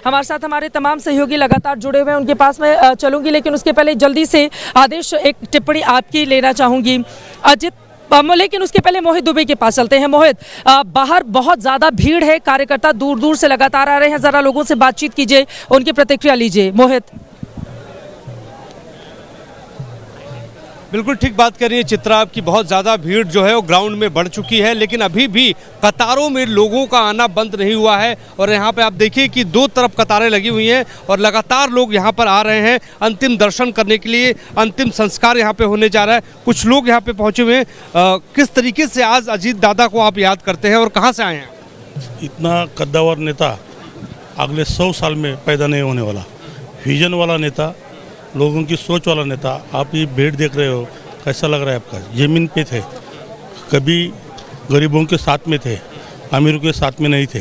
हमारे साथ हमारे तमाम सहयोगी लगातार जुड़े हुए हैं, उनके पास मैं चलूंगी, लेकिन उसके पहले जल्दी से आदेश एक टिप्पणी आपकी लेना चाहूंगी अजित, लेकिन उसके पहले मोहित दुबे के पास चलते हैं। मोहित, बाहर बहुत ज्यादा भीड़ है, कार्यकर्ता दूर दूर से लगातार आ रहे हैं, जरा लोगों से बातचीत कीजिए, उनकी प्रतिक्रिया लीजिए। मोहित। बिल्कुल ठीक बात कर रही है चित्रा, आपकी बहुत ज़्यादा भीड़ जो है वो ग्राउंड में बढ़ चुकी है, लेकिन अभी भी कतारों में लोगों का आना बंद नहीं हुआ है। और यहाँ पे आप देखिए कि दो तरफ कतारें लगी हुई हैं और लगातार लोग यहाँ पर आ रहे हैं अंतिम दर्शन करने के लिए। अंतिम संस्कार यहाँ पे होने जा रहा है, कुछ लोग यहाँ पे पहुँचे हुए हैं। किस तरीके से आज अजीत दादा को आप याद करते हैं और कहाँ से आए हैं? इतना कद्दावर नेता अगले 100 साल में पैदा नहीं होने वाला, विजन वाला नेता, लोगों की सोच वाला नेता। आप ये भीड़ देख रहे हो, कैसा लग रहा है आपका? जमीन पे थे, कभी गरीबों के साथ में थे, अमीरों के साथ में नहीं थे।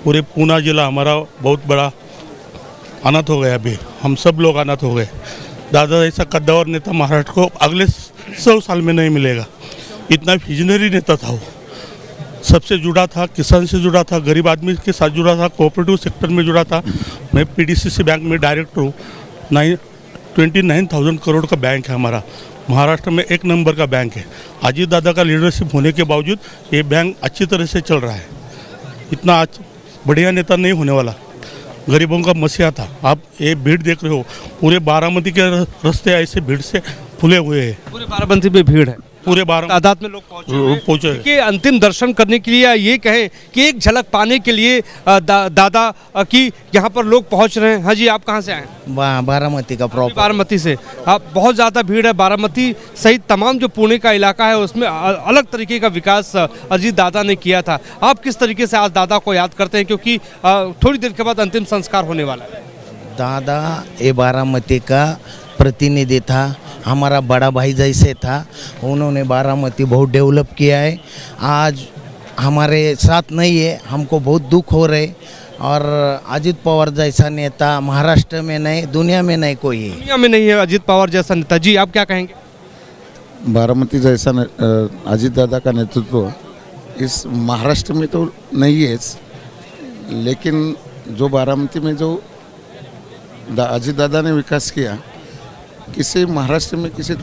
पूरे पूना जिला हमारा बहुत बड़ा अनाथ हो गया, अभी हम सब लोग अनाथ हो गए। दादा ऐसा कद्दावर नेता महाराष्ट्र को अगले 100 साल में नहीं मिलेगा। इतना विजनरी नेता था वो, सबसे जुड़ा था, किसान से जुड़ा था, गरीब आदमी के साथ जुड़ा था, कोऑपरेटिव सेक्टर में जुड़ा था। मैं पीडीसीसी बैंक में डायरेक्टर हूँ। 29,000 करोड़ का बैंक है हमारा, महाराष्ट्र में 1 नंबर का बैंक है। अजीत दादा का लीडरशिप होने के बावजूद ये बैंक अच्छी तरह से चल रहा है। इतना बढ़िया नेता नहीं होने वाला, गरीबों का मसीहा था। आप ये भीड़ देख रहे हो, पूरे बारामती के रास्ते ऐसे भीड़ से फुले हुए हैं। पूरे बाराबंकी में भीड़ है, पूरे तादाद में लोग पहुंचे कि अंतिम दर्शन करने के लिए, ये कहें कि एक झलक पाने के लिए दादा की यहाँ पर लोग पहुंच रहे हैं। हाँ जी, आप कहाँ से आए? बारामती का प्रॉपर। बारामती से। आप बहुत ज़्यादा भीड़ है, बारामती सहित तमाम जो पुणे का इलाका है उसमें अलग तरीके का विकास अजीत दादा ने किया था। आप किस तरीके से आज दादा को याद करते हैं, क्योंकि थोड़ी देर के बाद अंतिम संस्कार होने वाला है? दादा ये बारामती का प्रतिनिधि था, हमारा बड़ा भाई जैसे था। उन्होंने बारामती बहुत डेवलप किया है। आज हमारे साथ नहीं है, हमको बहुत दुख हो रहे। और अजित पवार जैसा नेता महाराष्ट्र में नहीं, दुनिया में नहीं कोई है। दुनिया में नहीं है अजित पवार जैसा नेता। जी, आप क्या कहेंगे? बारामती जैसा अजित दादा का नेतृत्व इस महाराष्ट्र में तो नहीं है, लेकिन जो बारामती में जो अजित दादा ने विकास किया, किसी महाराष्ट्र में किसी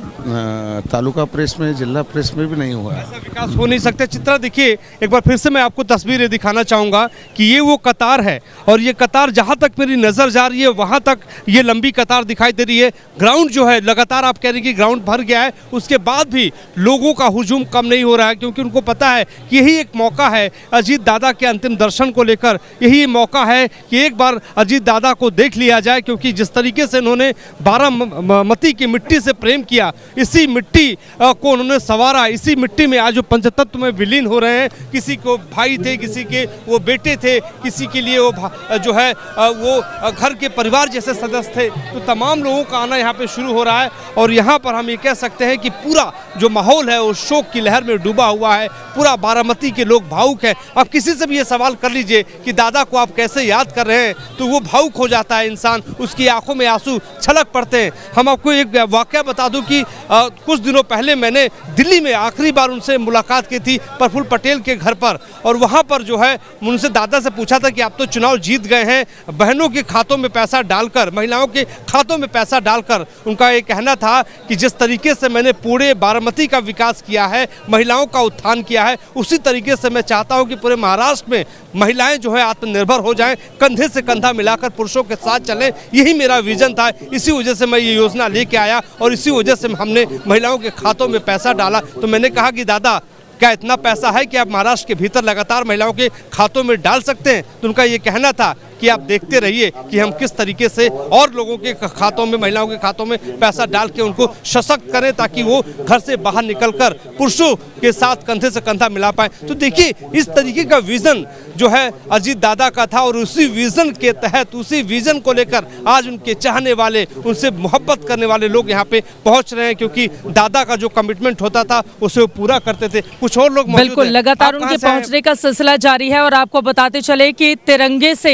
तालुका प्रेस में, जिला प्रेस में भी नहीं हुआ। ऐसा विकास हो नहीं सकता। चित्रा देखिए, एक बार फिर से मैं आपको तस्वीरें दिखाना चाहूँगा कि ये वो कतार है और ये कतार जहाँ तक मेरी नज़र जा रही है वहाँ तक ये लंबी कतार दिखाई दे रही है। ग्राउंड जो है लगातार आप कह रहे हैं कि ग्राउंड भर गया है, उसके बाद भी लोगों का हुजूम कम नहीं हो रहा है, क्योंकि उनको पता है कि यही एक मौका है अजीत दादा के अंतिम दर्शन को लेकर। यही मौका है कि एक बार अजीत दादा को देख लिया जाए, क्योंकि जिस तरीके से उन्होंने बारामती की मिट्टी से प्रेम किया, इसी मिट्टी को उन्होंने संवारा, इसी मिट्टी में आज जो पंचतत्व में विलीन हो रहे हैं। किसी को भाई थे, किसी के वो बेटे थे, किसी के लिए वो जो है वो घर के परिवार जैसे सदस्य थे। तो तमाम लोगों का आना यहाँ पे शुरू हो रहा है और यहाँ पर हम ये कह सकते हैं कि पूरा जो माहौल है वो शोक की लहर में डूबा हुआ है। पूरा बारामती के लोग भावुक हैं। आप किसी से भी ये सवाल कर लीजिए कि दादा को आप कैसे याद कर रहे हैं, तो वो भावुक हो जाता है इंसान, उसकी आंखों में आंसू छलक पड़ते हैं। हम आपको एक वाकया बता दूं कि कुछ दिनों पहले मैंने दिल्ली में आखिरी बार उनसे मुलाकात की थी, प्रफुल्ल पटेल के घर पर। और वहां पर जो है उनसे दादा से पूछा था कि आप तो चुनाव जीत गए हैं, बहनों के खातों में पैसा डालकर, महिलाओं के खातों में पैसा डालकर। उनका ये कहना था कि जिस तरीके से मैंने पूरे बारामती का विकास किया है, महिलाओं का उत्थान किया है, उसी तरीके से मैं चाहता हूं कि पूरे महाराष्ट्र में महिलाएं जो है आत्मनिर्भर हो जाएं, कंधे से कंधा मिलाकर पुरुषों के साथ चलें। यही मेरा विजन था, इसी वजह से मैं ये योजना लेके आया और इसी वजह से हमने महिलाओं के खातों में पैसा डाला। तो मैंने कहा कि दादा, क्या इतना पैसा है कि आप महाराष्ट्र के भीतर लगातार महिलाओं के खातों में डाल सकते हैं? तो उनका ये कहना था कि आप देखते रहिए कि हम किस तरीके से और लोगों के खातों में, महिलाओं के खातों में पैसा डाल के उनको सशक्त करें, ताकि वो घर से बाहर निकलकर पुरुषों के साथ कंधे से कंधा मिला पाए। तो देखिए, इस तरीके का विजन जो है अजीत दादा का था और उसी विजन के तहत, उसी विजन को लेकर आज उनके चाहने वाले, उनसे मोहब्बत करने वाले लोग यहाँ पे पहुँच रहे हैं, क्योंकि दादा का जो कमिटमेंट होता था उसे वो पूरा करते थे। कुछ और लोग मौजूद बिल्कुल हैं। लगातार आप कहाँ उनके से आए हैं? पहुंचने का सिलसिला जारी है और आपको बताते चले कि तिरंगे से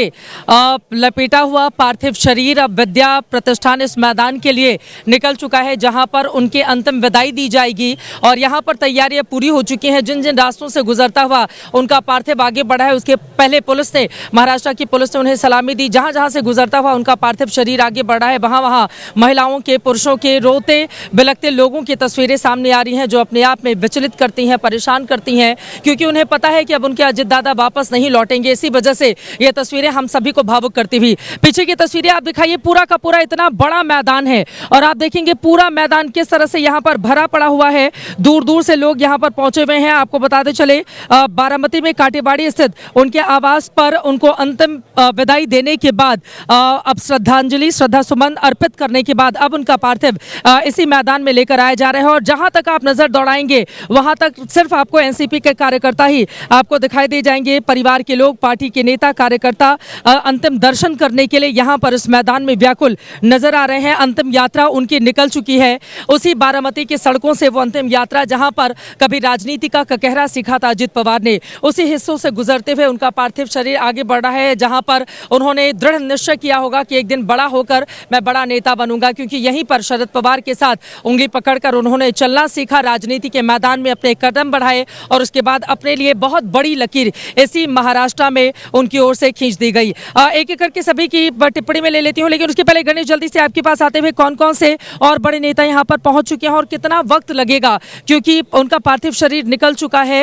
लपेटा हुआ पार्थिव शरीर अब विद्या प्रतिष्ठान इस मैदान के लिए निकल चुका है, जहां पर उनके अंतिम विदाई दी जाएगी और यहां पर तैयारियां पूरी हो चुकी हैं। जिन जिन रास्तों से गुजरता हुआ उनका पार्थिव आगे बढ़ा है, उसके पहले पुलिस ने, महाराष्ट्र की पुलिस ने उन्हें सलामी दी। जहां जहां से गुजरता हुआ उनका पार्थिव शरीर आगे बढ़ा है, वहां वहां महिलाओं के, पुरुषों के, रोते बिलखते लोगों की तस्वीरें सामने आ रही हैं, जो अपने आप में विचलित करती हैं, परेशान करती हैं, क्योंकि उन्हें पता है कि अब उनके अजित दादा वापस नहीं लौटेंगे। इसी वजह से ये तस्वीरें हम सभी को भावुक करती हुई, पीछे की तस्वीरें आप दिखाइए, पूरा का पूरा इतना बड़ा मैदान है और आप देखेंगे पूरा मैदान किस तरह से यहाँ पर भरा पड़ा हुआ है। दूर दूर से लोग यहाँ पर पहुंचे हुए हैं। आपको बताते चले बारामती में काटेबाड़ी स्थित उनके आवास पर उनको अंतिम विदाई देने के बाद अब श्रद्धांजलि, श्रद्धा सुमन अर्पित करने के बाद अब उनका पार्थिव इसी मैदान में लेकर आया जा रहा है और जहां तक आप नजर दौड़ाएंगे वहां तक सिर्फ आपको एनसीपी के कार्यकर्ता ही आपको दिखाई दे जाएंगे। परिवार के लोग, पार्टी के नेता, कार्यकर्ता अंतिम दर्शन करने के लिए यहां पर इस मैदान में व्याकुल नजर आ रहे हैं। अंतिम यात्रा उनकी निकल चुकी है उसी बारामती की सड़कों से, वो अंतिम यात्रा जहां पर कभी राजनीति का ककहरा सीखा था अजित पवार ने, उसी हिस्सों से गुजरते हुए उनका पार्थिव शरीर आगे बढ़ रहा है, जहां पर उन्होंने दृढ़ निश्चय किया होगा कि एक दिन बड़ा होकर मैं बड़ा नेता बनूंगा, क्योंकि यहीं पर शरद पवार के साथ उंगली पकड़कर उन्होंने चलना सीखा, राजनीति के मैदान में अपने कदम बढ़ाए और उसके बाद अपने लिए बहुत बड़ी लकीर इसी महाराष्ट्र में उनकी ओर से खींच दी गई। एक एक करके सभी की टिप्पणी में ले लेती हूँ, लेकिन उसके पहले गणेश जल्दी से आपके पास आते हुए कौन कौन से और बड़े नेता यहाँ पर पहुंच चुके हैं और कितना वक्त लगेगा, क्योंकि उनका पार्थिव शरीर निकल चुका है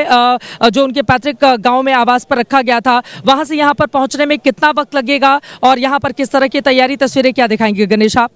जो उनके पैतृक गांव में आवास पर रखा गया था, वहां से यहाँ पर पहुंचने में कितना वक्त लगेगा और यहाँ पर किस तरह की तैयारी, तस्वीरें क्या दिखाएंगे गणेश आप?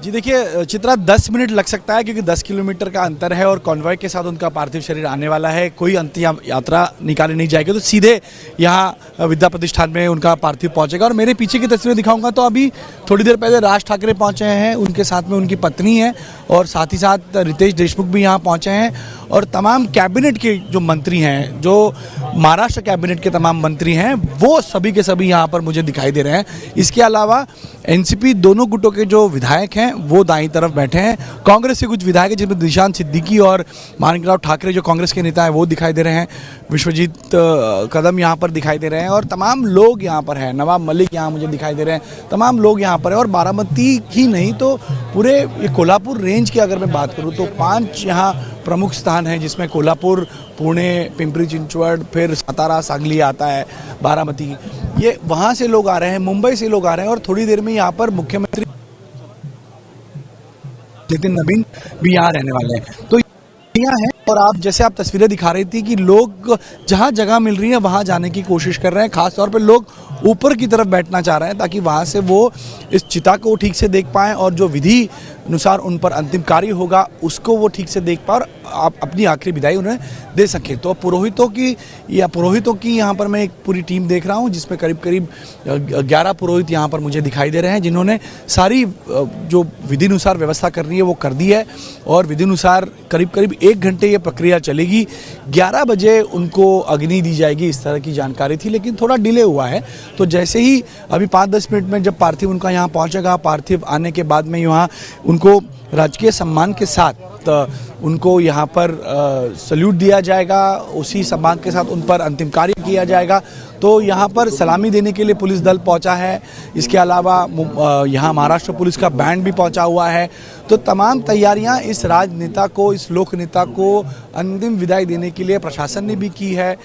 जी देखिए चित्रा, 10 मिनट लग सकता है क्योंकि 10 किलोमीटर का अंतर है और कॉन्वॉय के साथ उनका पार्थिव शरीर आने वाला है। कोई अंतिम यात्रा निकाली नहीं जाएगी, तो सीधे यहाँ विद्या प्रतिष्ठान में उनका पार्थिव पहुंचेगा। और मेरे पीछे की तस्वीरें दिखाऊंगा तो अभी थोड़ी देर पहले राज ठाकरे पहुंचे हैं, उनके साथ में उनकी पत्नी है और साथ ही साथ रितेश देशमुख भी यहाँ पहुँचे हैं और तमाम कैबिनेट के जो मंत्री हैं, जो महाराष्ट्र कैबिनेट के तमाम मंत्री हैं, वो सभी के सभी यहाँ पर मुझे दिखाई दे रहे हैं। इसके अलावा एनसीपी दोनों गुटों के जो विधायक हैं वो दाईं तरफ बैठे हैं। कांग्रेस के कुछ विधायक हैं जिसमें निशांत सिद्दीकी और माणिकराव ठाकरे जो कांग्रेस के नेता हैं वो दिखाई दे रहे हैं। विश्वजीत कदम यहाँ पर दिखाई दे रहे हैं और तमाम लोग यहाँ पर हैं। नवाब मलिक यहाँ मुझे दिखाई दे रहे हैं, तमाम लोग यहाँ पर हैं। और बारामती ही नहीं तो पूरे ये कोल्हापुर रेंज की अगर मैं बात करूँ तो 5 यहाँ प्रमुख स्थान हैं, जिसमें कोल्हापुर, पुणे, पिंपरी चिंचवड, फिर सातारा, सांगली आता है, बारामती, ये वहाँ से लोग आ रहे हैं, मुंबई से लोग आ रहे हैं और थोड़ी देर में यहाँ पर मुख्यमंत्री नितिन नवीन भी यहाँ रहने वाले हैं। तो यहाँ है और आप जैसे आप तस्वीरें दिखा रही थी कि लोग जहाँ जगह मिल रही है वहाँ जाने की कोशिश कर रहे हैं। खास तौर पे लोग ऊपर की तरफ बैठना चाह रहे हैं ताकि वहाँ से वो इस चिता को ठीक से देख पाएँ और जो विधि अनुसार उन पर अंतिम कार्य होगा उसको वो ठीक से देख पाए और आप अपनी आखिरी विदाई उन्हें दे सकें। तो पुरोहितों की यहाँ पर मैं एक पूरी टीम देख रहा हूँ, जिसमें करीब करीब 11 पुरोहित यहाँ पर मुझे दिखाई दे रहे हैं, जिन्होंने सारी जो विधि अनुसार व्यवस्था करनी है वो कर दी है और विधि अनुसार करीब करीब 1 घंटे ये प्रक्रिया चलेगी। 11 बजे उनको अग्नि दी जाएगी, इस तरह की जानकारी थी, लेकिन थोड़ा डिले हुआ है। तो जैसे ही अभी 5-10 मिनट में जब पार्थिव उनका यहाँ पहुँचेगा, पार्थिव आने के बाद में यहाँ उनको राजकीय सम्मान के साथ उनको यहाँ पर सल्यूट दिया जाएगा, उसी सम्मान के साथ उन पर अंतिम कार्य किया जाएगा। तो यहाँ पर सलामी देने के लिए पुलिस दल पहुँचा है। इसके अलावा यहाँ महाराष्ट्र पुलिस का बैंड भी पहुँचा हुआ है। तो तमाम तैयारियाँ इस राजनेता को, इस लोक नेता को अंतिम विदाई देने के लिए प्रशासन ने भी की है,